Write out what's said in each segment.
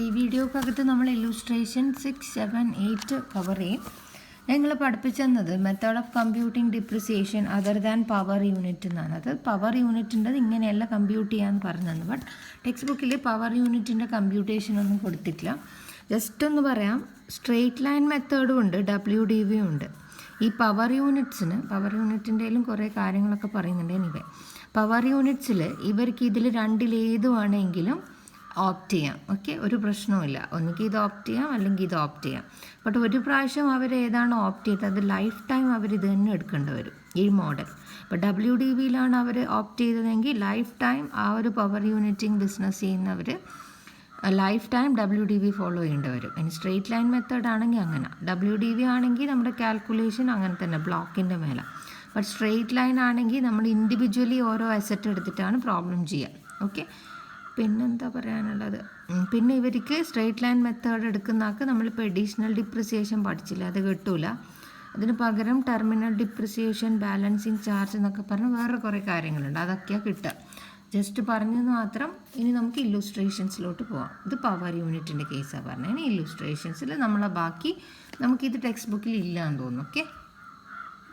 ഈ വീഡിയോക്കകത്ത് നമ്മൾ illustration 6, 7, 8 cover ചെയ്യും. ഞങ്ങൾ പഠിപ്പിച്ചെന്നത് method of computing depreciation other than power unit എന്നാണ്. അത് പവർ യൂണിറ്റിൻ്റെ ഇങ്ങനെയല്ല കമ്പ്യൂട്ട് ചെയ്യാമെന്ന് പറഞ്ഞത്. ബട്ട് ടെക്സ്റ്റ് ബുക്കിൽ പവർ യൂണിറ്റിൻ്റെ കമ്പ്യൂട്ടേഷൻ ഒന്നും കൊടുത്തിട്ടില്ല. ജസ്റ്റ് ഒന്ന് പറയാം, സ്ട്രെയിറ്റ് ലൈൻ മെത്തേഡും ഉണ്ട്, WDV ഉണ്ട്. ഈ പവർ യൂണിറ്റിൻ്റെയിലും കുറേ കാര്യങ്ങളൊക്കെ പറയുന്നുണ്ട്. എനിവേ പവർ യൂണിറ്റ്സിൽ ഇവർക്ക് ഇതിൽ രണ്ടിലേത് വേണമെങ്കിലും ഓപ്റ്റ് ചെയ്യാം. ഓക്കെ, ഒരു പ്രശ്നവുമില്ല. ഒന്നുകിൽ ഇത് ഓപ്റ്റ് ചെയ്യാം അല്ലെങ്കിൽ ഇത് ഓപ്റ്റ് ചെയ്യാം. ബട്ട് ഒരു പ്രാവശ്യം അവർ ഏതാണോ ഓപ്റ്റ് ചെയ്തത് അത് ലൈഫ് ടൈം അവർ ഇത് തന്നെ എടുക്കേണ്ടി വരും, ഈ മോഡൽ. ഇപ്പോൾ WDVയിലാണ് അവർ ഓപ്റ്റ് ചെയ്തതെങ്കിൽ ലൈഫ് ടൈം ആ ഒരു പവർ യൂണിറ്റിംഗ് ബിസിനസ് ചെയ്യുന്നവർ ലൈഫ് ടൈം WDV ഫോളോ ചെയ്യേണ്ടി വരും. ഇനി സ്ട്രെയിറ്റ് ലൈൻ മെത്തേഡ് ആണെങ്കിൽ അങ്ങനെ, WDV ആണെങ്കിൽ നമ്മുടെ കാൽക്കുലേഷൻ അങ്ങനെ തന്നെ ബ്ലോക്കിൻ്റെ മേലെ. ബട്ട് സ്ട്രെയിറ്റ് ലൈൻ ആണെങ്കിൽ നമ്മൾ ഇൻഡിവിജ്വലി ഓരോ അസറ്റ് എടുത്തിട്ടാണ് പ്രോബ്ലം ചെയ്യുക. ഓക്കെ, പിന്നെന്താ പറയാനുള്ളത്? പിന്നെ ഇവർക്ക് സ്ട്രെയിറ്റ് ലൈൻ മെത്തേഡ് എടുക്കുന്നതാൾക്ക് നമ്മളിപ്പോൾ എഡീഷണൽ ഡിപ്രിസിയേഷൻ പഠിച്ചില്ല, അത് കിട്ടൂല. അതിന് പകരം ടെർമിനൽ ഡിപ്രിസിയേഷൻ, ബാലൻസിങ് ചാർജ് എന്നൊക്കെ പറഞ്ഞ് വേറെ കുറേ കാര്യങ്ങളുണ്ട്, അതൊക്കെയാണ് കിട്ടുക. ജസ്റ്റ് പറഞ്ഞത് മാത്രം. ഇനി നമുക്ക് ഇല്ലുസ്ട്രേഷൻസിലോട്ട് പോവാം. ഇത് പവർ യൂണിറ്റിൻ്റെ കേസാണ് പറഞ്ഞത്. ഇനി ഇല്ലുസ്ട്രേഷൻസിൽ നമ്മളെ ബാക്കി നമുക്കിത് ടെക്സ്റ്റ് ബുക്കിൽ ഇല്ല എന്ന് തോന്നുന്നു.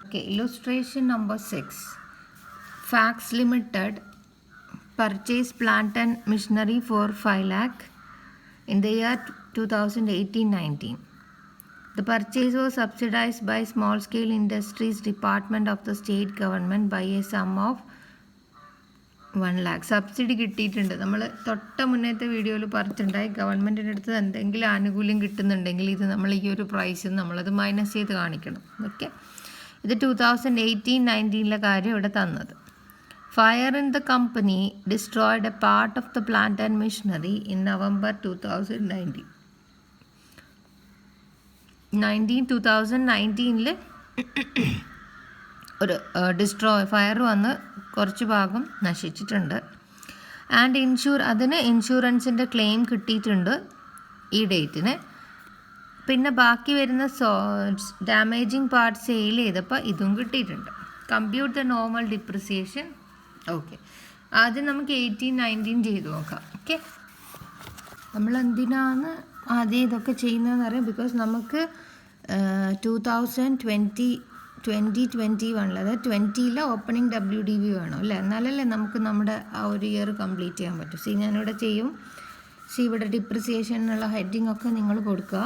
Okay, illustration number 6. Fax limited purchase plant and machinery for 5 lakh in the year 2018-19. The purchase was subsidized by Small Scale Industries Department of the State Government by a sum of 1 lakh. Subsidy കിട്ടിയിട്ടുണ്ട്. നമ്മൾ തൊട്ട മുന്നത്തെ വീഡിയോയിൽ പറഞ്ഞിട്ടുണ്ടായി, ഗവൺമെൻറ്റിൻ്റെ അടുത്ത് എന്തെങ്കിലും ആനുകൂല്യം കിട്ടുന്നുണ്ടെങ്കിൽ ഇത് നമ്മൾ ഈ ഒരു പ്രൈസിൽ നമ്മളത് മൈനസ് ചെയ്ത് കാണിക്കണം. ഓക്കെ, ഇത് 2018-19 കാര്യം ഇവിടെ തന്നത്. Fire in the company destroyed a part of the plant and machinery in November 2019. 2019 ഒരു ഫയർ വന്ന് കുറച്ച് ഭാഗം നശിച്ചിട്ടുണ്ട്. ആൻഡ് അതിന് ഇൻഷുറൻസിൻ്റെ ക്ലെയിം കിട്ടിയിട്ടുണ്ട് ഈ ഡേറ്റിന്. പിന്നെ ബാക്കി വരുന്ന ഡാമേജിങ് പാർട്ട് സെയിൽ ചെയ്തപ്പോൾ ഇതും കിട്ടിയിട്ടുണ്ട്. Compute the normal depreciation. Okay, ആദ്യം നമുക്ക് 18-19 ചെയ്ത് നോക്കാം. ഓക്കെ, നമ്മൾ എന്തിനാണ് ആദ്യം ഇതൊക്കെ ചെയ്യുന്നതെന്ന് അറിയാം. ബിക്കോസ് നമുക്ക് 2021 അതായത് 20 ഓപ്പണിംഗ് WDV വേണം അല്ലേ, എന്നാലല്ലേ നമുക്ക് നമ്മുടെ ആ ഒരു ഇയർ കംപ്ലീറ്റ് ചെയ്യാൻ പറ്റും. ഞാനിവിടെ ചെയ്യും. ഇവിടെ ഡിപ്രിസിയേഷൻ എന്നുള്ള ഹെഡിങ് ഒക്കെ നിങ്ങൾ കൊടുക്കുക.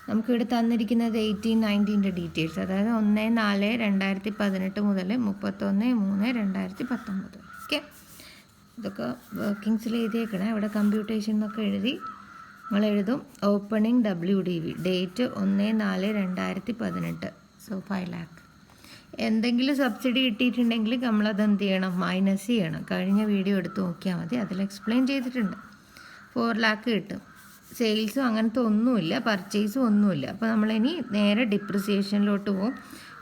നമുക്കിവിടെ തന്നിരിക്കുന്നത് 18-19 ഡീറ്റെയിൽസ്, അതായത് 1/4/2018 മുതൽ 31/3/2019. ഓക്കെ, ഇതൊക്കെ വർക്കിങ്സിൽ എഴുതിയേക്കണേ. ഇവിടെ കമ്പ്യൂട്ടേഷൻ എന്നൊക്കെ എഴുതി നമ്മൾ എഴുതും. Opening WDV date 1/4/2018. So 5 lakh. എന്തെങ്കിലും സബ്സിഡി കിട്ടിയിട്ടുണ്ടെങ്കിൽ നമ്മളത് എന്ത് ചെയ്യണം? മൈനസ് ചെയ്യണം. കഴിഞ്ഞ വീഡിയോ എടുത്ത് നോക്കിയാൽ മതി, അതിൽ എക്സ്പ്ലെയിൻ ചെയ്തിട്ടുണ്ട്. 4 lakh കിട്ടും. സെയിൽസും അങ്ങനത്തെ ഒന്നുമില്ല, പർച്ചേസും ഒന്നുമില്ല. അപ്പോൾ നമ്മളിനി നേരെ ഡിപ്രിസിയേഷനിലോട്ട് പോകും.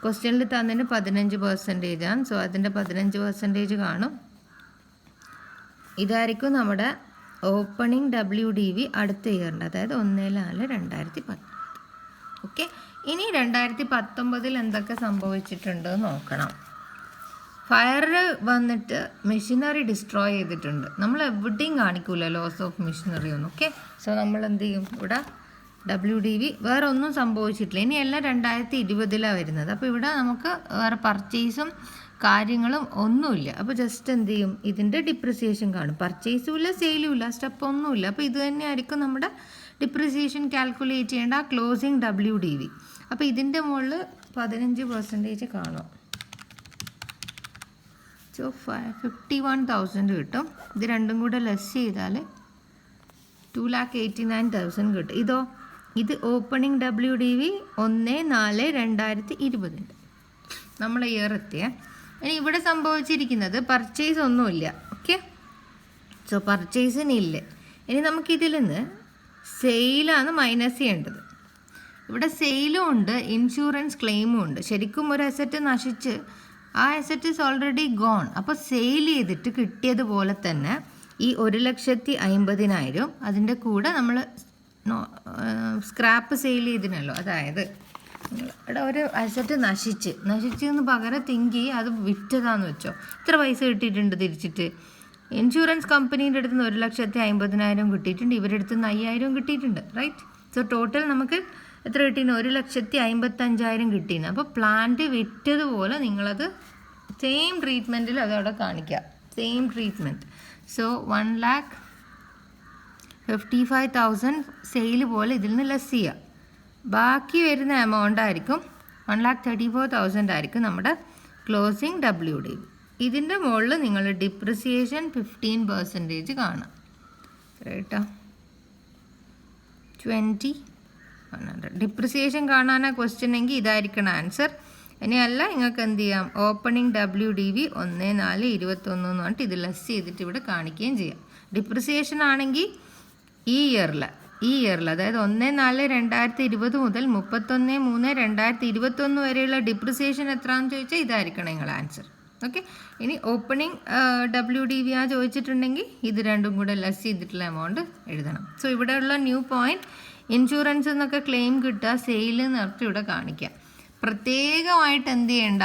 ക്വസ്റ്റ്യനിൽ തന്നതിന് 15% ആണ്. സോ അതിൻ്റെ 15% കാണും. ഇതായിരിക്കും നമ്മുടെ ഓപ്പണിംഗ് WDV അടുത്ത ഇയറിൻ്റെ, അതായത് 1/4/2019. ഓക്കെ, ഇനി 2019 എന്തൊക്കെ സംഭവിച്ചിട്ടുണ്ട് നോക്കണം. ഫയർ വന്നിട്ട് മെഷീനറി ഡിസ്ട്രോയ് ചെയ്തിട്ടുണ്ട്. നമ്മൾ എവിടെയും കാണിക്കൂല ലോസ് ഓഫ് മെഷീനറി ഒന്നും. ഓക്കെ, സോ നമ്മൾ എന്ത് ചെയ്യും? ഇവിടെ WDV വേറെ ഒന്നും സംഭവിച്ചിട്ടില്ല. ഇനി എല്ലാം 2020 വരുന്നത്. അപ്പോൾ ഇവിടെ നമുക്ക് വേറെ പർച്ചേസും കാര്യങ്ങളും ഒന്നുമില്ല. അപ്പോൾ ജസ്റ്റ് എന്ത് ചെയ്യും? ഇതിൻ്റെ ഡിപ്രിസിയേഷൻ കാണും. പർച്ചേസും ഇല്ല, സെയിലും ഇല്ല, സ്റ്റെപ്പ് ഒന്നുമില്ല. അപ്പോൾ ഇത് തന്നെയായിരിക്കും നമ്മുടെ ഡിപ്രിസിയേഷൻ കാൽക്കുലേറ്റ് ചെയ്യേണ്ട ആ ക്ലോസിങ് WDV. അപ്പോൾ ഇതിൻ്റെ മുകളിൽ 15% കാണും. സോ 51,000 കിട്ടും. ഇത് രണ്ടും കൂടെ ലെസ് ചെയ്താൽ 2,89,000 കിട്ടും. ഇത് ഓപ്പണിംഗ് WDV 1/4/2020 നമ്മളെ ഇയർ എത്തിയ. ഇനി ഇവിടെ സംഭവിച്ചിരിക്കുന്നത് പർച്ചേസ് ഒന്നുമില്ല. ഓക്കെ, സോ പർച്ചേസിനില്ല. ഇനി നമുക്കിതിൽ നിന്ന് സെയിലാണ് മൈനസ് ചെയ്യേണ്ടത്. ഇവിടെ സെയിലും ഉണ്ട്, ഇൻഷുറൻസ് ക്ലെയിമും ഉണ്ട്. ശരിക്കും ഒരു അസറ്റ് നശിച്ച് ആ അസറ്റ് ഈസ് ഓൾറെഡി ഗോൺ. അപ്പോൾ സെയിൽ ചെയ്തിട്ട് കിട്ടിയതുപോലെ തന്നെ ഈ 1,50,000 അതിൻ്റെ കൂടെ നമ്മൾ സ്ക്രാപ്പ് സെയിൽ ചെയ്തിനല്ലോ. അതായത് ഇവിടെ ഒരു അസറ്റ് നശിച്ചെന്ന് പകരം തിങ്ക് ചെയ്ത് അത് വിറ്റതാന്ന് വെച്ചോ. ഇത്ര പൈസ കിട്ടിയിട്ടുണ്ട് തിരിച്ചിട്ട്. ഇൻഷുറൻസ് കമ്പനീൻ്റെ അടുത്ത് നിന്ന് 1,50,000 കിട്ടിയിട്ടുണ്ട്, ഇവരുടെ അടുത്ത് നിന്ന് 5,000 കിട്ടിയിട്ടുണ്ട്, റൈറ്റ്. സോ ടോട്ടൽ നമുക്ക് എത്ര കിട്ടീന്? 1,55,000 കിട്ടീന്. അപ്പോൾ പ്ലാന്റ് വിറ്റതുപോലെ നിങ്ങളത് സെയിം ട്രീറ്റ്മെൻറ്റിൽ അതവിടെ കാണിക്കുക, സെയിം ട്രീറ്റ്മെൻറ്റ്. സോ 1,55,000 സെയിൽ പോലെ ഇതിൽ നിന്ന് ലെസ് ചെയ്യുക. ബാക്കി വരുന്ന എമൗണ്ട് ആയിരിക്കും 1,34,000 ആയിരിക്കും നമ്മുടെ ക്ലോസിങ് WDV. ഇതിൻ്റെ മുകളിൽ നിങ്ങൾ ഡിപ്രിസിയേഷൻ 15% കാണാം, കേട്ടോ. 20,100 ഡിപ്രിസിയേഷൻ കാണാനാണ് ക്വസ്റ്റ്യൻ എങ്കിൽ ഇതായിരിക്കണം ആൻസർ. ഇനിയല്ല നിങ്ങൾക്ക് എന്ത് ചെയ്യാം, ഓപ്പണിംഗ് WDV 1421 എന്ന് പറഞ്ഞിട്ട് ഇത് ലെസ് ചെയ്തിട്ട് ഇവിടെ കാണിക്കുകയും ചെയ്യാം. ഡിപ്രിസിയേഷൻ ആണെങ്കിൽ ഈ ഇയറിൽ അതായത് 1/4/2020 മുതൽ 31/3/2021 വരെയുള്ള ഡിപ്രിസിയേഷൻ എത്രയാണെന്ന് ചോദിച്ചാൽ ഇതായിരിക്കണം നിങ്ങൾ ആൻസർ. ഓക്കെ. ഇനി ഓപ്പണിംഗ് WDV ചോദിച്ചിട്ടുണ്ടെങ്കിൽ ഇത് രണ്ടും കൂടെ ലെസ് ചെയ്തിട്ടുള്ള എമൗണ്ട് എഴുതണം. സോ ഇവിടെയുള്ള ന്യൂ പോയിന്റ്, ഇൻഷുറൻസ് എന്നൊക്കെ ക്ലെയിം കിട്ടുക, സെയിൽ നിർത്തി ഇവിടെ കാണിക്കുക. പ്രത്യേകമായിട്ട് എന്ത് ചെയ്യണ്ട,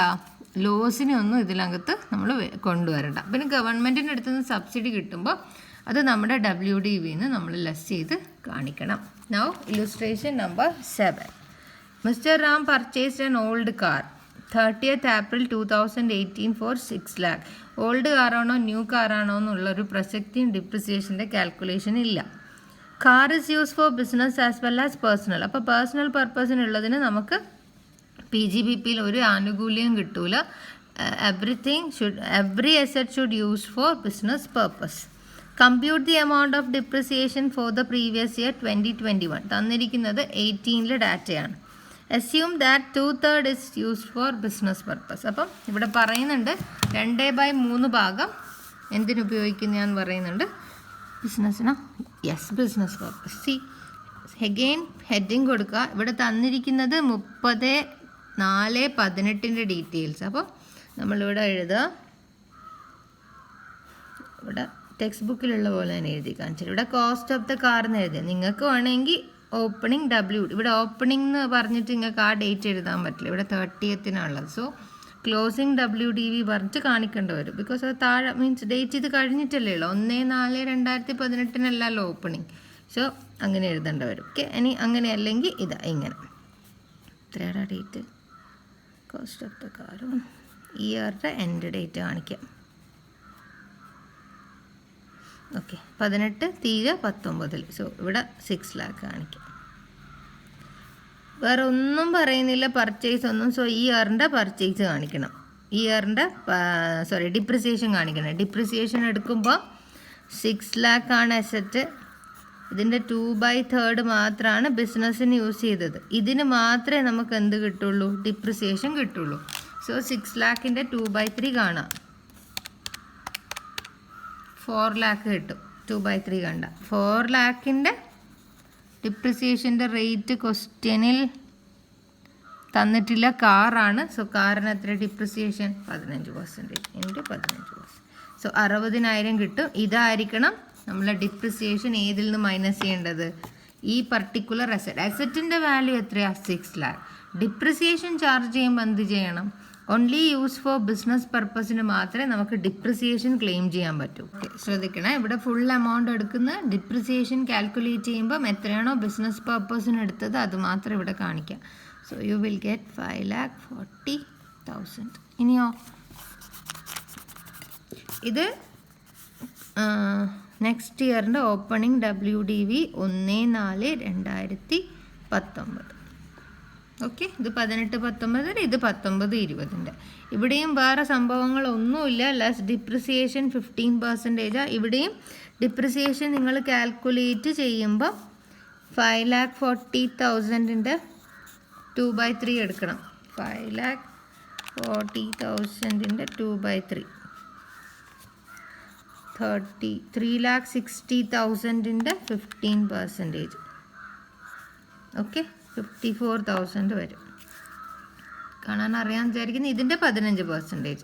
ലോസിനെ ഒന്നും ഇതിനകത്ത് നമ്മൾ കൊണ്ടുവരണ്ട. പിന്നെ ഗവൺമെൻറ്റിൻ്റെ അടുത്ത് നിന്ന് സബ്സിഡി കിട്ടുമ്പോൾ അത് നമ്മുടെ WDVന്ന് നമ്മൾ ലെസ് ചെയ്ത് കാണിക്കണം. Now illustration number 7. Mister Ram purchased an old car 30th April 2018 for 6 lakh. Old കാറാണോ ന്യൂ കാറാണോ എന്നുള്ളൊരു പ്രസക്തിയും ഡിപ്രിസിയേഷൻ്റെ കാൽക്കുലേഷൻ ഇല്ല. Car is use for business as well as personal. അപ്പോൾ പേഴ്സണൽ പർപ്പസിനുള്ളതിന് നമുക്ക് PGBPയിൽ ഒരു ആനുകൂല്യം കിട്ടൂല. Every asset should use for business purpose. Compute the amount of depreciation for the previous year 2021. തന്നിരിക്കുന്നത് 18 ഡാറ്റയാണ്. Assume that 2/3 is used for business purpose. അപ്പം ഇവിടെ പറയുന്നുണ്ട് 2/3 ഭാഗം എന്തിനുപയോഗിക്കുന്നതെന്ന് പറയുന്നുണ്ട്, ബിസിനസ്സിനോ? Yes, business purpose. C again heading കൊടുക്കുക. ഇവിടെ തന്നിരിക്കുന്നത് 30/4/18 ഡീറ്റെയിൽസ്. അപ്പോൾ നമ്മളിവിടെ എഴുതുക, ഇവിടെ ടെക്സ്റ്റ് ബുക്കിലുള്ള പോലെ തന്നെ എഴുതി കാണിച്ചിട്ട് ഇവിടെ കോസ്റ്റ് ഓഫ് ദ കാർ എന്ന് എഴുതിയത്. നിങ്ങൾക്ക് വേണമെങ്കിൽ ഓപ്പണിംഗ് ഇവിടെ ഓപ്പണിംഗ് എന്ന് പറഞ്ഞിട്ട് നിങ്ങൾക്ക് ആ ഡേറ്റ് എഴുതാൻ പറ്റില്ല, ഇവിടെ 30th സോ ക്ലോസിംഗ് WDV പറഞ്ഞിട്ട് കാണിക്കേണ്ടി വരും. ബിക്കോസ് അത് താഴെ മീൻസ് ഡേറ്റ് ഇത് കഴിഞ്ഞിട്ടല്ലേ ഉള്ളൂ, 1/4/2018 ഓപ്പണിംഗ്. സോ അങ്ങനെ എഴുതേണ്ടി വരും. ഓക്കെ. ഇനി അങ്ങനെ അല്ലെങ്കിൽ ഇതാ ഇങ്ങനെ എത്രയാണ് ഡേറ്റ്, കോസ്റ്റ് ഓഫ് ദ കാറും ഇയറുടെ എൻഡ് ഡേറ്റ് കാണിക്കാം. ഓക്കെ, 18 തീരെ 19. സോ ഇവിടെ 6 lakh കാണിക്കാം. വേറെ ഒന്നും പറയുന്നില്ല, പർച്ചേസ് ഒന്നും. സോ ഈ ഇയറിൻ്റെ പർച്ചേസ് കാണിക്കണം, ഈ ഇയറിൻ്റെ ഡിപ്രിസിയേഷൻ കാണിക്കണം. ഡിപ്രിസിയേഷൻ എടുക്കുമ്പോൾ 6 lakh ആണ് അസറ്റ്. ഇതിൻ്റെ 2/3 മാത്രമാണ് ബിസിനസ്സിന് യൂസ് ചെയ്തത്. ഇതിന് മാത്രമേ നമുക്ക് എന്ത് കിട്ടുള്ളൂ, ഡിപ്രിസിയേഷൻ കിട്ടുള്ളൂ. സോ 6 lakhൻ്റെ 2/3 കാണാം, 4 lakh കിട്ടും. 2/3 കണ്ട 4 lakhൻ്റെ ഡിപ്രിസിയേഷൻ്റെ റേറ്റ് ക്വസ്റ്റ്യനിൽ തന്നിട്ടില്ല, കാറാണ്. സോ കാറിന് എത്ര ഡിപ്രിസിയേഷൻ? 15% ഇൻറ്റു 15%. സോ 60,000 കിട്ടും. ഇതായിരിക്കണം നമ്മളെ ഡിപ്രിസിയേഷൻ ഏതിൽ നിന്ന് മൈനസ് ചെയ്യേണ്ടത്, ഈ പർട്ടിക്കുലർ അസറ്റിൻ്റെ വാല്യൂ എത്രയാണ്? 6 lakh. ഡിപ്രിസിയേഷൻ ചാർജ് ചെയ്യുമ്പോൾ എന്ത് ചെയ്യണം? ഓൺലി യൂസ് ഫോർ ബിസിനസ് പർപ്പസിന് മാത്രമേ നമുക്ക് ഡിപ്രിസിയേഷൻ ക്ലെയിം ചെയ്യാൻ പറ്റൂ. ശ്രദ്ധിക്കണം, ഇവിടെ ഫുൾ എമൗണ്ട് എടുക്കുന്ന ഡിപ്രിസിയേഷൻ കാൽക്കുലേറ്റ് ചെയ്യുമ്പോൾ എത്രയാണോ ബിസിനസ് പർപ്പസിന് എടുത്തത് അത് മാത്രം ഇവിടെ കാണിക്കാം. So you will get 5,40,000. ഇനിയോ ഇത് നെക്സ്റ്റ് ഇയറിൻ്റെ ഓപ്പണിംഗ് WDV 1/4/2019. ഓക്കെ, ഇത് 18-19, ഇത് 19-20. ഇവിടെയും വേറെ സംഭവങ്ങളൊന്നുമില്ല. Less depreciation 15%. ഇവിടെയും ഡിപ്രിസിയേഷൻ നിങ്ങൾ കാൽക്കുലേറ്റ് ചെയ്യുമ്പോൾ 5,40,000ൻ്റെ 2/3 എടുക്കണം. 5,40,000ൻ്റെ 2/3 3,60,000ൻ്റെ 15%. ഓക്കെ, 54,000 വരും. കാണാൻ അറിയാൻ വിചാരിക്കുന്നു. ഇതിൻ്റെ 15%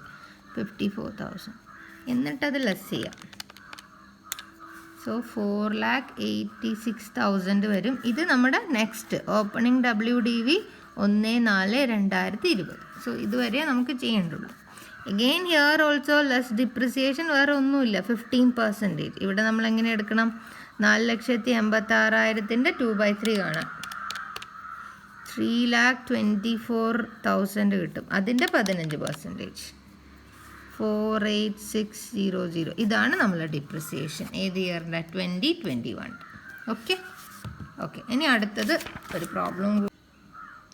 54,000. എന്നിട്ടത് ലെസ് ചെയ്യാം. സോ 4,86,000 വരും. ഇത് നമ്മുടെ നെക്സ്റ്റ് ഓപ്പണിംഗ് WDV 1/4/2020. സോ ഇതുവരെ നമുക്ക് ചെയ്യേണ്ടുള്ളൂ. Again here also less depreciation വേറെ ഒന്നുമില്ല, 15%. ഇവിടെ നമ്മൾ എങ്ങനെ എടുക്കണം? 4,86,000 2/3 കാണാം, 3,24,000 കിട്ടും. അതിൻ്റെ 15%, 48600. ഇതാണ് നമ്മളെ ഡിപ്രിസിയേഷൻ ഏത് ഇയറിൻ്റെ? 2021. ഓക്കെ. ഇനി അടുത്തത് ഒരു problem.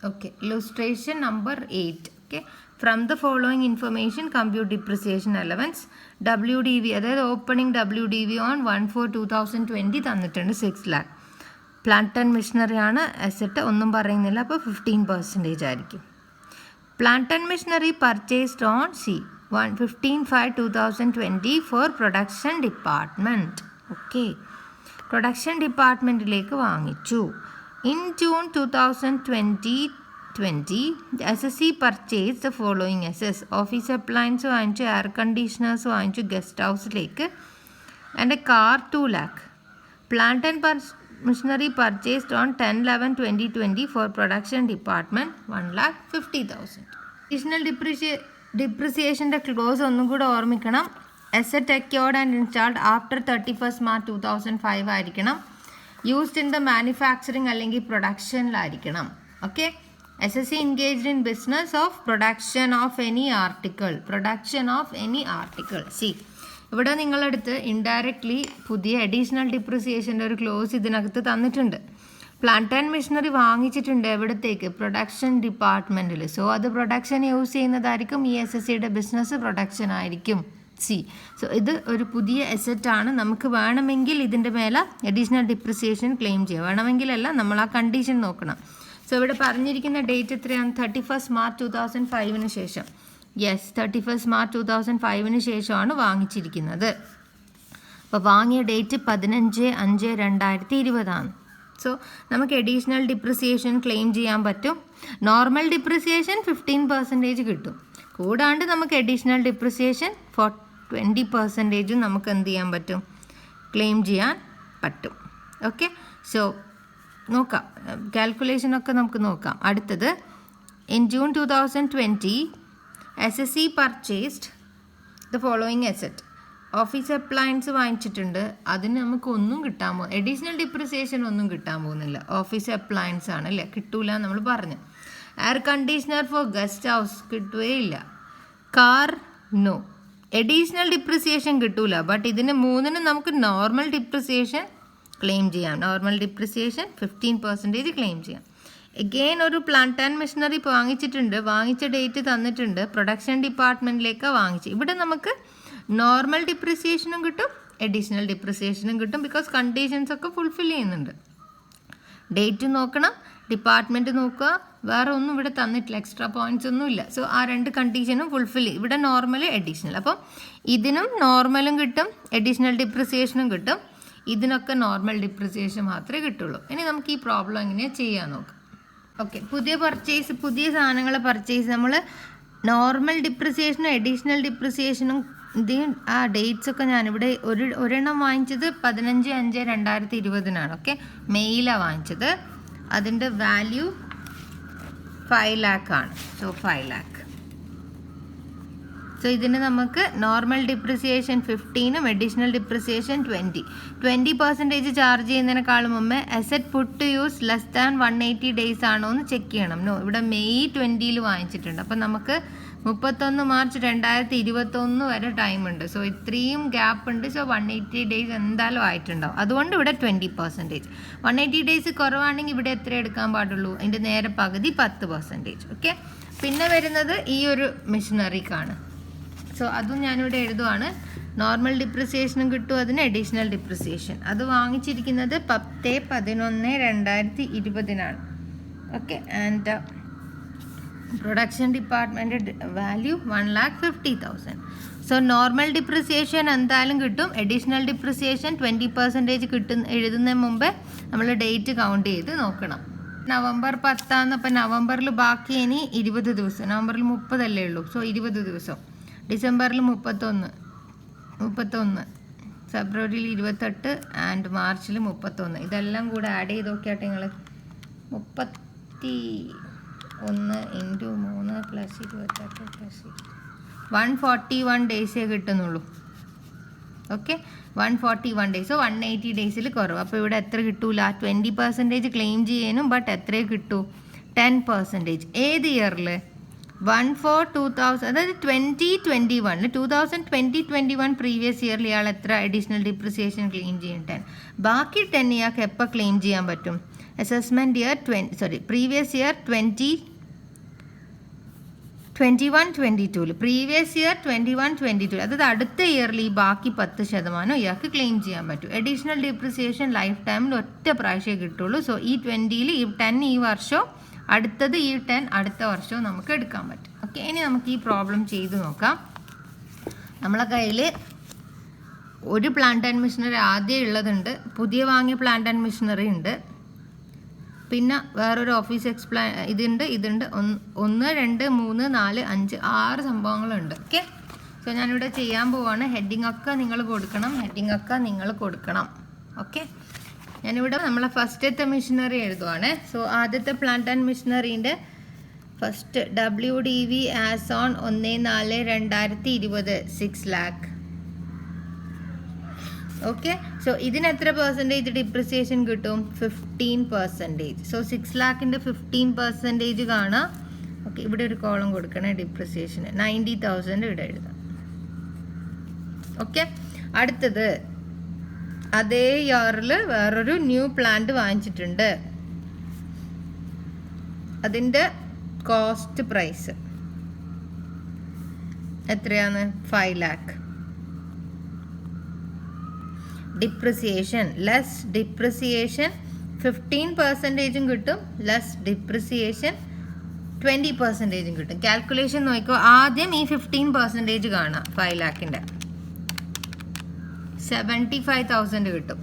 Okay, illustration number 8. Okay, from the following information compute depreciation allowance WDV, അതായത് ഓപ്പണിംഗ് WDV ഓൺ 1/4/2020 തന്നിട്ടുണ്ട് 6 lakh. പ്ലാന്റ് ആൻഡ് മെഷീനറി ആണ് അസറ്റ്, ഒന്നും പറയുന്നില്ല, അപ്പോൾ 15% ആയിരിക്കും. Plant and machinery purchased on 15/5/2020 for production department. Okay, production ഡിപ്പാർട്ട്മെൻറ്റിലേക്ക് വാങ്ങിച്ചു. In June 2020 the SSC purchased the following assets. Office appliance വാങ്ങിച്ചു, എയർ കണ്ടീഷണേഴ്സ് വാങ്ങിച്ചു ഗസ്റ്റ് ഹൗസിലേക്ക്, and a car 2 lakh. Plant and machinery purchased on 10/11/2020 for production department 1,50,000. Additional depreciationൻ്റെ clause ഒന്നും കൂടെ ഓർമ്മിക്കണം. Asset acquired and installed after 31st March 2005 ആയിരിക്കണം. Used in the manufacturing അല്ലെങ്കിൽ പ്രൊഡക്ഷനിലായിരിക്കണം. Okay, SSC engaged in business of production of any article. See, ഇവിടെ നിങ്ങളടുത്ത് indirectly പുതിയ അഡീഷണൽ ഡിപ്രിസിയേഷൻ്റെ ഒരു ക്ലോസ് ഇതിനകത്ത് തന്നിട്ടുണ്ട്. പ്ലാന്റ് ആൻഡ് മെഷീനറി വാങ്ങിച്ചിട്ടുണ്ട് എവിടത്തേക്ക്? പ്രൊഡക്ഷൻ ഡിപ്പാർട്ട്മെൻറ്റിൽ. സോ അത് പ്രൊഡക്ഷൻ യൂസ് ചെയ്യുന്നതായിരിക്കും. ഈ SSCയുടെ ബിസിനസ് പ്രൊഡക്ഷൻ ആയിരിക്കും. സോ ഇത് ഒരു പുതിയ അസറ്റാണ്. നമുക്ക് വേണമെങ്കിൽ ഇതിൻ്റെ മേലെ അഡീഷണൽ ഡിപ്രിസിയേഷൻ ക്ലെയിം ചെയ്യാം, വേണമെങ്കിലല്ല, നമ്മൾ ആ കണ്ടീഷൻ നോക്കണം. സോ ഇവിടെ പറഞ്ഞിരിക്കുന്ന ഡേറ്റ് എത്രയാണ്? 31st March 2005 ശേഷം. യെസ്, 31st March 2005 ശേഷമാണ് വാങ്ങിച്ചിരിക്കുന്നത്. അപ്പോൾ വാങ്ങിയ ഡേറ്റ് 15/5/2020 സോ നമുക്ക് അഡീഷണൽ ഡിപ്രിസിയേഷൻ ക്ലെയിം ചെയ്യാൻ പറ്റും. നോർമൽ ഡിപ്രിസിയേഷൻ 15% കിട്ടും, കൂടാണ്ട് നമുക്ക് അഡീഷണൽ ഡിപ്രിസിയേഷൻ 20% നമുക്ക് എന്ത് ചെയ്യാൻ പറ്റും? ക്ലെയിം ചെയ്യാൻ പറ്റും. ഓക്കെ, സോ നോക്കാം, കാൽക്കുലേഷനൊക്കെ നമുക്ക് നോക്കാം. അടുത്തത്, in June 2020 SSC purchased the following asset. Office appliance വാങ്ങിച്ചിട്ടുണ്ട്, അതിന് നമുക്ക് ഒന്നും കിട്ടാൻ പോകും, അഡീഷണൽ ഡിപ്രിസിയേഷൻ ഒന്നും കിട്ടാൻ പോകുന്നില്ല. ഓഫീസ് അപ്ലയൻസ് ആണ് അല്ലേ, കിട്ടൂല നമ്മൾ പറഞ്ഞു. Air conditioner for guest house കിട്ടുകയില്ല. Car no. അഡീഷണൽ ഡിപ്രിസിയേഷൻ കിട്ടൂല, ബട്ട് ഇതിന് മൂന്നിനും നമുക്ക് നോർമൽ ഡിപ്രിസിയേഷൻ ക്ലെയിം ചെയ്യാം. നോർമൽ ഡിപ്രിസിയേഷൻ 15% ക്ലെയിം ചെയ്യാം. എഗെയിൻ ഒരു പ്ലാന്റ് ആൻഡ് മെഷീനറി വാങ്ങിച്ചിട്ടുണ്ട്, വാങ്ങിച്ച ഡേറ്റ് തന്നിട്ടുണ്ട്, പ്രൊഡക്ഷൻ ഡിപ്പാർട്ട്മെൻറ്റിലേക്കാണ് വാങ്ങിച്ച്. ഇവിടെ നമുക്ക് നോർമൽ ഡിപ്രിസിയേഷനും കിട്ടും, അഡീഷണൽ ഡിപ്രിസിയേഷനും കിട്ടും, ബിക്കോസ് കണ്ടീഷൻസ് ഒക്കെ ഫുൾഫിൽ ചെയ്യുന്നുണ്ട്. ഡേറ്റ് നോക്കണം, ഡിപ്പാർട്ട്മെൻറ്റ് നോക്കുക, വേറെ ഒന്നും ഇവിടെ തന്നിട്ടില്ല, എക്സ്ട്രാ പോയിൻറ്റ്സ് ഒന്നും ഇല്ല. സോ ആ രണ്ട് കണ്ടീഷനും ഫുൾഫിൽ ചെയ്യും. ഇവിടെ നോർമൽ അഡീഷണൽ, അപ്പം ഇതിനും നോർമലും കിട്ടും, അഡീഷണൽ ഡിപ്രിസിയേഷനും കിട്ടും. ഇതിനൊക്കെ നോർമൽ ഡിപ്രിസിയേഷൻ മാത്രമേ കിട്ടുള്ളൂ. ഇനി നമുക്ക് ഈ പ്രോബ്ലം എങ്ങനെയാണ് ചെയ്യാൻ നോക്കാം. ഓക്കെ, പുതിയ സാധനങ്ങൾ പർച്ചേസ് നമ്മൾ നോർമൽ ഡിപ്രിസിയേഷനും അഡീഷണൽ ഡിപ്രിസിയേഷനും ആ ഡേറ്റ്സ് ഒക്കെ ഞാനിവിടെ ഒരെണ്ണം വാങ്ങിച്ചത് 15/5/2020 ഓക്കെ, മെയിലാണ് വാങ്ങിച്ചത്. അതിൻ്റെ വാല്യൂ 5 lakh ആണ്. So 5 lakh. സോ ഇതിന് നമുക്ക് നോർമൽ ഡിപ്രിസിയേഷൻ 15ഉം അഡീഷണൽ ഡിപ്രിസിയേഷൻ 20% ചാർജ് ചെയ്യുന്നതിനേക്കാളും മുമ്പേ asset put to use less than 180 days ആണോ എന്ന് ചെക്ക് ചെയ്യണം. ഇവിടെ May 20 വാങ്ങിച്ചിട്ടുണ്ട്, അപ്പം നമുക്ക് 31 March 2021 വരെ ടൈമുണ്ട്. സോ ഇത്രയും ഗ്യാപ്പ് ഉണ്ട്. സോ 180 days എന്തായാലും ആയിട്ടുണ്ടാവും. അതുകൊണ്ട് ഇവിടെ 20%. 180 days കുറവാണെങ്കിൽ ഇവിടെ എത്ര എടുക്കാൻ പാടുള്ളൂ? അതിൻ്റെ നേരെ പകുതി 10%. ഓക്കെ, പിന്നെ വരുന്നത് ഈ ഒരു മെഷീനറിക്കാണ്. സോ അതും ഞാനിവിടെ എഴുതുവാണ്. നോർമൽ ഡിപ്രിസിയേഷനും കിട്ടും, അതിന് അഡീഷണൽ ഡിപ്രിസിയേഷൻ. അത് വാങ്ങിച്ചിരിക്കുന്നത് 10/11/2020 okay, and production department value 1,50,000. So normal depreciation എന്തായാലും കിട്ടും, അഡീഷണൽ ഡിപ്രിസിയേഷൻ 20% എഴുതുന്നതിന് മുമ്പേ നമ്മൾ ഡേറ്റ് കൗണ്ട് ചെയ്ത് നോക്കണം. November 10, അപ്പം നവംബറിൽ ബാക്കി ഇനി 20 ദിവസം. നവംബറിൽ 30 അല്ലേ ഉള്ളൂ, സോ 20 ദിവസം. ഡിസംബറിൽ 31, ഫെബ്രുവരിയിൽ 28 ആൻഡ് മാർച്ചിൽ 31. ഇതെല്ലാം കൂടെ ആഡ് ചെയ്ത് നോക്കിയാട്ടെ നിങ്ങൾ. 31 × 3 + 28 + 141 ഡേയ്സേ കിട്ടുന്നുള്ളൂ. Okay, 141 days. സോ 180 ഡേയ്സിൽ കുറവ്. അപ്പോൾ ഇവിടെ എത്ര കിട്ടൂല? 20% ക്ലെയിം ചെയ്യാനും, ബട്ട് എത്രയേ കിട്ടൂ? 10%. ഏത് ഇയറിൽ? 1/4/2000, അതായത് 2021. 2020-21 പ്രീവിയസ് ഇയറിൽ ഇയാൾ എത്ര അഡീഷണൽ ഡിപ്രിസിയേഷൻ ക്ലെയിം ചെയ്യും? 10. ബാക്കി 10 ഇയാൾക്ക് എപ്പോൾ ക്ലെയിം ചെയ്യാൻ പറ്റും? Assessment year previous year 2021-22. Previous year 21-22, അതായത് അടുത്ത ഇയറിൽ ഈ ബാക്കി 10% ഇയാൾക്ക് ക്ലെയിം ചെയ്യാൻ പറ്റും. അഡീഷണൽ ഡിപ്രിസിയേഷൻ ലൈഫ് ടൈമിൽ ഒറ്റ പ്രാവശ്യമേ കിട്ടുള്ളൂ. സോ ഈ 20ൽ ഈ 10 ഈ വർഷവും അടുത്തത് ഈ 10 അടുത്ത വർഷവും നമുക്ക് എടുക്കാൻ പറ്റും. ഓക്കെ, ഇനി നമുക്ക് ഈ പ്രോബ്ലം ചെയ്ത് നോക്കാം. നമ്മളെ കയ്യിൽ ഒരു പ്ലാന്റ് ആൻഡ് മെഷീനറി ആദ്യം ഉള്ളതുണ്ട്, പുതിയ വാങ്ങിയ പ്ലാന്റ് ആൻഡ് മെഷീനറി ഉണ്ട്, പിന്നെ വേറൊരു ഓഫീസ് ഇതുണ്ട് 1, 2, 3, 4, 5, 6 സംഭവങ്ങളുണ്ട്. ഓക്കെ, സോ ഞാനിവിടെ ചെയ്യാൻ പോവാണ്. ഹെഡിങ് ഒക്കെ നിങ്ങൾ കൊടുക്കണം. ഓക്കെ, ഞാനിവിടെ നമ്മളെ ഫസ്റ്റത്തെ മെഷീനറി എഴുതുവാണ്. സോ ആദ്യത്തെ പ്ലാന്റ് ആൻഡ് മെഷീനറീൻ്റെ first WDV as on 1/4/2020 6 lakh. Okay, so ഇതിന് എത്ര പെർസെൻറ്റേജ് ഡിപ്രിസിയേഷൻ കിട്ടും? 15%. സോ 6 lakhൻ്റെ 15% കാണാം. ഓക്കെ, ഇവിടെ ഒരു കോളം കൊടുക്കണേ ഡിപ്രിസിയേഷന്. 90,000 ഇവിടെ എഴുതാം. ഓക്കെ, അടുത്തത് അതേ ഇയറിൽ വേറൊരു ന്യൂ പ്ലാന്റ് വാങ്ങിച്ചിട്ടുണ്ട്. അതിൻ്റെ കോസ്റ്റ് പ്രൈസ് എത്രയാണ്? 5 lakh. ഡിപ്രിസിയേഷൻ ലെസ് ഡിപ്രിസിയേഷൻ 15% കിട്ടും, ലെസ് ഡിപ്രിസിയേഷൻ 20% കിട്ടും. കാൽക്കുലേഷൻ നോക്കിക്കോ. ആദ്യം ഈ 15% കാണാം. 5 lakhൻ്റെ 75,000 കിട്ടും.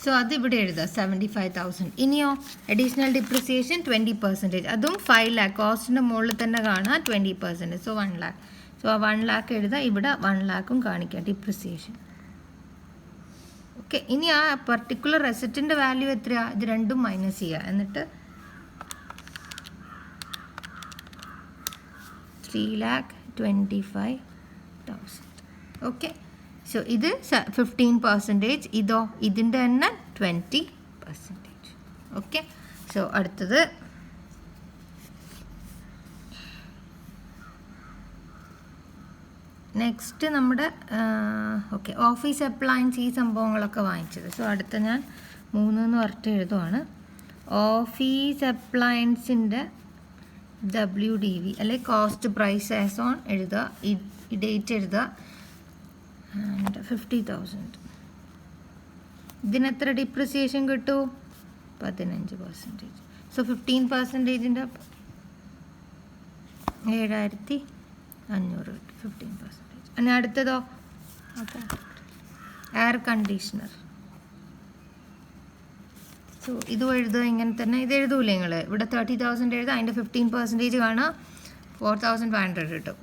സോ അത് ഇവിടെ എഴുതാം 75,000. ഇനിയോ അഡീഷണൽ ഡിപ്രിസിയേഷൻ 20%, അതും 5 lakh. കോസ്റ്റിൻ്റെ മുകളിൽ തന്നെ കാണാം 20%. So 1 lakh. സോ ആ 1 lakh എഴുതാം. ഇവിടെ 1 lakhും കാണിക്കാം ഡിപ്രിസിയേഷൻ. ഓക്കെ, ഇനി ആ പർട്ടിക്കുലർ അസറ്റിൻ്റെ വാല്യൂ എത്രയാണ്? ഇത് രണ്ടും മൈനസ് ചെയ്യുക. എന്നിട്ട് 3,25,000. ഓക്കെ, സോ ഇത് 15%, ഇതോ ഇതിൻ്റെ തന്നെ 20%. ഓക്കെ, സോ അടുത്തത് നെക്സ്റ്റ് നമ്മുടെ ഓക്കെ ഓഫീസ് അപ്ലയൻസ് ഈ സംഭവങ്ങളൊക്കെ വാങ്ങിച്ചത്. സോ അടുത്ത ഞാൻ 3 എന്ന് പറഞ്ഞിട്ട് എഴുതുവാണ്. ഓഫീസ് അപ്ലയൻസിൻ്റെ WDV അല്ലെങ്കിൽ കോസ്റ്റ് പ്രൈസ് ആസ് ഓൺ എഴുതുക, ഈ ഡേറ്റ് എഴുതുക. ആൻഡ് 50,000. ഇതിനെത്ര ഡിപ്രിസിയേഷൻ കിട്ടും? 15%. സോ 15%ൻ്റെ 7,500 കിട്ടും. 15%. ഇനി അടുത്തതോ എയർ കണ്ടീഷണർ. സോ ഇത് എഴുതുക ഇങ്ങനെ തന്നെ. ഇത് എഴുതൂലേ നിങ്ങൾ? ഇവിടെ 30,000 എഴുതുക, അതിൻ്റെ 15% കാണാം, 4,500 കിട്ടും.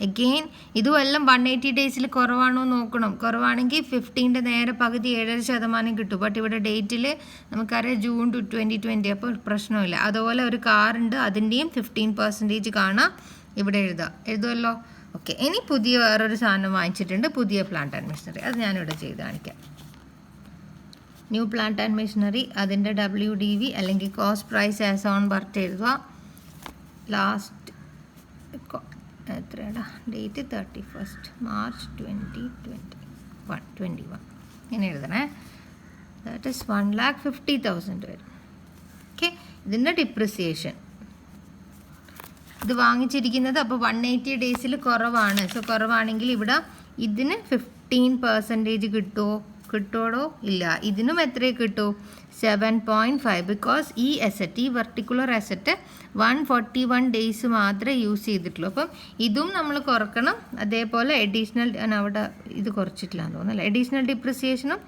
എഗെയിൻ ഇതും എല്ലാം 180 ഡേയ്സിൽ കുറവാണോ നോക്കണം. കുറവാണെങ്കിൽ 15ൻ്റെ നേരെ പകുതി 7.5% കിട്ടും. ബട്ട് ഇവിടെ ഡേറ്റിൽ നമുക്കറിയാം June 2020, അപ്പോൾ പ്രശ്നമില്ല. അതുപോലെ ഒരു കാറുണ്ട്, അതിൻ്റെയും 15% കാണാം, ഇവിടെ എഴുതുമല്ലോ. ഓക്കെ, ഇനി പുതിയ വേറൊരു സാധനം വാങ്ങിച്ചിട്ടുണ്ട്, പുതിയ പ്ലാന്റ് ആൻഡ് മെഷീനറി. അത് ഞാനിവിടെ ചെയ്ത് കാണിക്കാം. ന്യൂ പ്ലാന്റ് ആൻഡ് മെഷീനറി, അതിൻ്റെ WDV അല്ലെങ്കിൽ കോസ്റ്റ് പ്രൈസ് ആസ് ഓൺ പറഞ്ഞിട്ട് എഴുതുക. Last എത്രയാടാ date? 31 March 2021 ഇങ്ങനെ എഴുതണേ. ദാറ്റ് ഈസ് 1,50,000 വരും. ഓക്കെ, ഇതിൻ്റെ ഡിപ്രിസിയേഷൻ ഇത് വാങ്ങിച്ചിരിക്കുന്നത് അപ്പോൾ 180 ഡേയ്സിൽ കുറവാണ്. സോ കുറവാണെങ്കിൽ ഇവിടെ ഇതിന് 15% കിട്ടുമോ? ഇല്ല. ഇതിനും എത്രയേ കിട്ടൂ? 7.5. ബിക്കോസ് ഈ അസറ്റ്, ഈ പർട്ടിക്കുലർ അസറ്റ് 141 ഡേയ്സ് മാത്രമേ യൂസ് ചെയ്തിട്ടുള്ളൂ. അപ്പം ഇതും നമ്മൾ കുറക്കണം. അതേപോലെ അഡീഷണൽ, ഞാൻ അവിടെ ഇത് കുറച്ചിട്ടില്ലാന്ന് തോന്നുന്നല്ലേ, അഡീഷണൽ ഡിപ്രിസിയേഷനും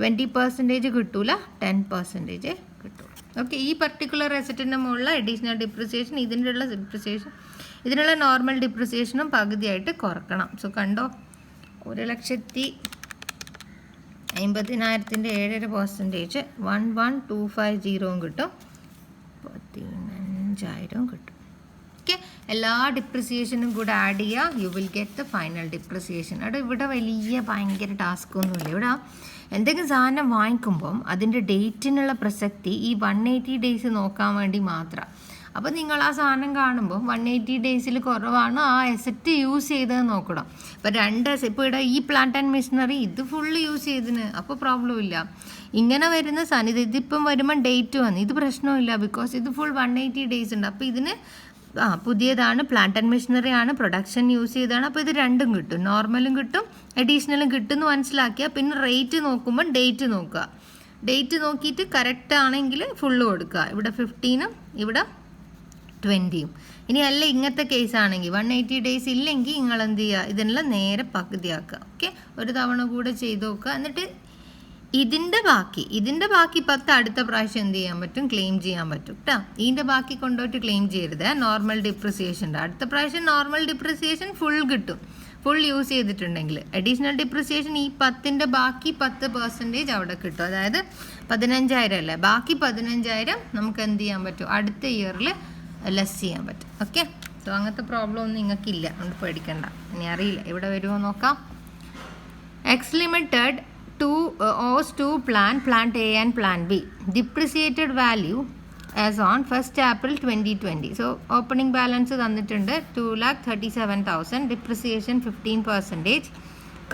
20% കിട്ടൂല, 10% കിട്ടുള്ളൂ. ഓക്കെ, ഈ പർട്ടിക്കുലർ അസറ്റിൻ്റെ മുകളിൽ അഡീഷണൽ ഡിപ്രിസിയേഷൻ, ഇതിനുള്ള നോർമൽ ഡിപ്രിസിയേഷനും പകുതിയായിട്ട് കുറക്കണം. സോ കണ്ടോ, 1,50,000ൻ്റെ 7.5% 11,250 കിട്ടും, 15,000 കിട്ടും. ഓക്കെ, എല്ലാ ഡിപ്രിസിയേഷനും കൂടെ ആഡ് ചെയ്യുക, you will get the final depreciation. അവിടെ ഇവിടെ വലിയ ഭയങ്കര ടാസ്ക് ഒന്നുമില്ല. ഇവിടെ എന്തെങ്കിലും സാധനം വാങ്ങിക്കുമ്പം അതിൻ്റെ ഡേറ്റിനുള്ള പ്രസക്തി ഈ 180 ഡേയ്സ് നോക്കാൻ വേണ്ടി മാത്രം. അപ്പോൾ നിങ്ങൾ ആ സാധനം കാണുമ്പോൾ 180 ഡേയ്സിൽ കുറവാണ് ആ അസറ്റ് യൂസ് ചെയ്തത് നോക്കണം. ഇപ്പോൾ 2 ഇപ്പോൾ ഇവിടെ ഈ പ്ലാന്റ് ആൻഡ് മെഷീനറി ഇത് ഫുള്ള് യൂസ് ചെയ്തതിന് അപ്പോൾ പ്രോബ്ലം ഇല്ല. ഇങ്ങനെ വരുന്ന സാധനം ഇതിപ്പം വരുമ്പം ഡേറ്റ് വന്നു, ഇത് പ്രശ്നമില്ല, ബിക്കോസ് ഇത് ഫുൾ 180 ഡേയ്സ് ഉണ്ട്. അപ്പോൾ ഇതിന് പുതിയതാണ്, പ്ലാന്റ് ആൻഡ് മെഷീനറി ആണ്, പ്രൊഡക്ഷൻ യൂസ് ചെയ്തതാണ്. അപ്പോൾ ഇത് രണ്ടും കിട്ടും, നോർമലും കിട്ടും അഡീഷണലും കിട്ടും എന്ന് മനസ്സിലാക്കിയാൽ പിന്നെ റേറ്റ് നോക്കുമ്പോൾ ഡേറ്റ് നോക്കുക. ഡേറ്റ് നോക്കിയിട്ട് കറക്റ്റ് ആണെങ്കിൽ ഫുള്ള് കൊടുക്കുക. ഇവിടെ 15ഉം ഇവിടെ 20ഉം. ഇനി അല്ല ഇങ്ങനത്തെ കേസാണെങ്കിൽ 180 ഡേയ്സ് ഇല്ലെങ്കിൽ നിങ്ങൾ എന്ത് ചെയ്യുക, ഇതിനെല്ലാം നേരെ പകുതിയാക്കുക. ഓക്കെ, ഒരു തവണ കൂടെ ചെയ്ത് നോക്കുക. എന്നിട്ട് ഇതിൻ്റെ ബാക്കി 10 അടുത്ത പ്രാവശ്യം എന്ത് ചെയ്യാൻ പറ്റും, ക്ലെയിം ചെയ്യാൻ പറ്റും കേട്ടോ. ഇതിൻ്റെ ബാക്കി കൊണ്ടുപോയിട്ട് ക്ലെയിം ചെയ്യരുത്. നോർമൽ ഡിപ്രിസിയേഷൻ്റെ അടുത്ത പ്രാവശ്യം നോർമൽ ഡിപ്രിസിയേഷൻ ഫുൾ കിട്ടും, ഫുൾ യൂസ് ചെയ്തിട്ടുണ്ടെങ്കിൽ. അഡീഷണൽ ഡിപ്രിസിയേഷൻ ഈ 10ൻ്റെ ബാക്കി 10% അവിടെ കിട്ടും. അതായത് 15,000 അല്ലേ, ബാക്കി 15,000 നമുക്ക് എന്ത് ചെയ്യാൻ പറ്റും, അടുത്ത ഇയറിൽ ലെസ് ചെയ്യാൻ പറ്റും. ഓക്കെ, സോ അങ്ങനത്തെ പ്രോബ്ലം ഒന്നും നിങ്ങൾക്കില്ല, അതുകൊണ്ട് പേടിക്കണ്ട. ഇനി അറിയില്ല ഇവിടെ വരുമോ നോക്കാം. X limited owes to plant A and plant B. Depreciated value as on 1st April 2020. So opening balance തന്നിട്ടുണ്ട് 2,37,000. Depreciation 15%.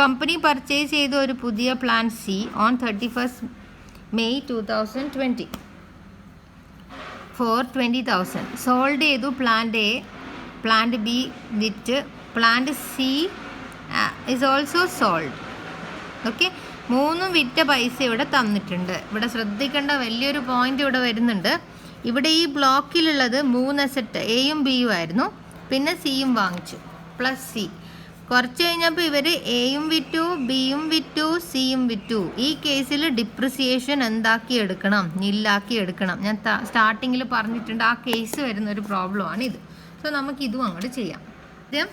Company purchase ചെയ്ത ഒരു പുതിയ plant C on 31st May 2020 for 20,000. Sold ചെയ്തു plant A, plant B വിറ്റ്, plant C is also sold. Okay, 3 വിറ്റ പൈസ ഇവിടെ തന്നിട്ടുണ്ട്. ഇവിടെ ശ്രദ്ധിക്കേണ്ട വലിയൊരു പോയിന്റ് ഇവിടെ വരുന്നുണ്ട്. ഇവിടെ ഈ ബ്ലോക്കിലുള്ളത് 3 അസറ്റ് എയും ബിയും ആയിരുന്നു, പിന്നെ സിയും വാങ്ങിച്ചു പ്ലസ് സി. കുറച്ച് കഴിഞ്ഞപ്പോൾ ഇവർ എയും വിറ്റു, ബിയും വിറ്റു, സിയും വിറ്റു. ഈ കേസിൽ ഡിപ്രിസിയേഷൻ എന്താക്കി എടുക്കണം, നില്ലാക്കി എടുക്കണം. ഞാൻ സ്റ്റാർട്ടിങ്ങിൽ പറഞ്ഞിട്ടുണ്ട് ആ കേസ് വരുന്ന ഒരു പ്രോബ്ലമാണ് ഇത്. സോ നമുക്കിതും അങ്ങോട്ട് ചെയ്യാം. ആദ്യം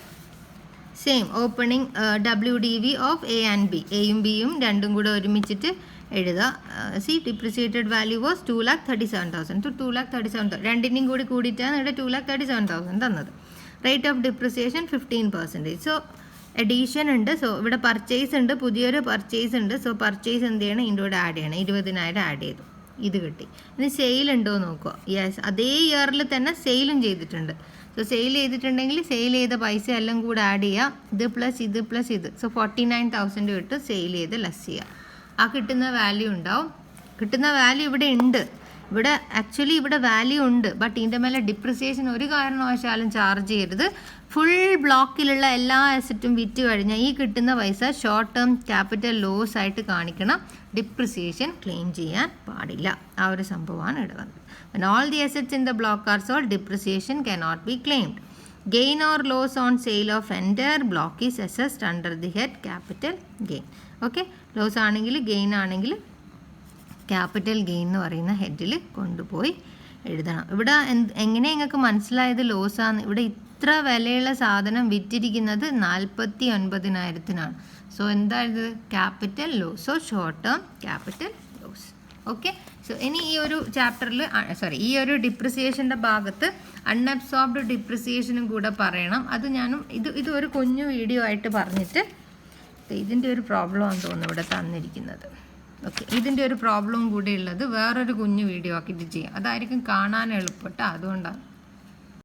same opening WDV of A and B, എയും ബിയും രണ്ടും കൂടെ ഒരുമിച്ചിട്ട് എഴുതുക. C depreciated value was 2,37,000 to 2,37,000. രണ്ടിനും കൂടി കൂടിയിട്ടാണ് ഇവിടെ 2,37,000 തന്നത്. Rate of depreciation 15%. So addition ഉണ്ട്. സോ ഇവിടെ പർച്ചേസ് ഉണ്ട്, പുതിയൊരു പർച്ചേസ് ഉണ്ട്. സോ പർച്ചേസ് എന്ത് ചെയ്യണം, ഇതിൻ്റെ കൂടെ ആഡ് ചെയ്യണം. 20,000 ആഡ് ചെയ്തു, ഇത് കിട്ടി. ഇനി സെയിൽ ഉണ്ടോ നോക്കുക. യെസ്, അതേ ഇയറിൽ തന്നെ സെയിലും ചെയ്തിട്ടുണ്ട്. സോ സെയിൽ ചെയ്തിട്ടുണ്ടെങ്കിൽ സെയിൽ ചെയ്ത പൈസ എല്ലാം കൂടെ ആഡ് ചെയ്യുക, ഇത് പ്ലസ് ഇത് പ്ലസ് ഇത്. സോ 49,000 കിട്ടും, സെയിൽ ചെയ്ത് ലെസ് ചെയ്യുക. ആ കിട്ടുന്ന വാല്യൂ ഉണ്ടാവും. കിട്ടുന്ന വാല്യൂ ഇവിടെ ഉണ്ട്, ഇവിടെ ആക്ച്വലി ഇവിടെ വാല്യൂ ഉണ്ട്. ബട്ട് ഇതിൻ്റെ മേലെ ഡിപ്രിസിയേഷൻ ഒരു കാരണവശാലും ചാർജ് ചെയ്യരുത്. ഫുൾ ബ്ലോക്കിലുള്ള എല്ലാ അസറ്റും വിറ്റ് കഴിഞ്ഞാൽ ഈ കിട്ടുന്ന പൈസ ഷോർട്ട് ടേം ക്യാപിറ്റൽ ലോസ് ആയിട്ട് കാണിക്കണം. ഡിപ്രിസിയേഷൻ ക്ലെയിം ചെയ്യാൻ പാടില്ല. ആ ഒരു സംഭവമാണ് ഇവിടെ വന്നത്. When all the assets in the block are sold, depreciation cannot be claimed. Gain or loss on sale of entire block is assessed under the head capital gain. Okay, loss ആണെങ്കിൽ gain ആണെങ്കിൽ capital gain എന്ന് പറയുന്ന ഹെഡിൽ കൊണ്ടുപോയി എഴുതണം. ഇവിടെ എങ്ങനെ നിങ്ങൾക്ക് മനസ്സിലായത് ലോസാണ്? ഇവിടെ ഇത്ര വിലയുള്ള സാധനം വിറ്റിരിക്കുന്നത് 49,000-നാണ്. സോ എന്തായത്, capital loss. So short term capital loss. Okay, so ഇനി ഈ ഒരു ചാപ്റ്ററിൽ ഈ ഒരു ഡിപ്രിസിയേഷൻ്റെ ഭാഗത്ത് അൺഅബ്സോർബ്ഡ് ഡിപ്രിസിയേഷനും കൂടെ പറയണം. അത് ഞാനും ഇത് ഒരു കുഞ്ഞു വീഡിയോ ആയിട്ട് പറഞ്ഞിട്ട് ഇതിൻ്റെ ഒരു പ്രോബ്ലം ആണെന്ന് തോന്നുന്നു ഇവിടെ തന്നിരിക്കുന്നത്. ഓക്കെ, ഇതിൻ്റെ ഒരു പ്രോബ്ലം കൂടെ ഉള്ളത് വേറൊരു കുഞ്ഞു വീഡിയോ ആക്കിയിട്ട് ചെയ്യാം. അതായിരിക്കും കാണാൻ എളുപ്പട്ടോ, അതുകൊണ്ടാണ്.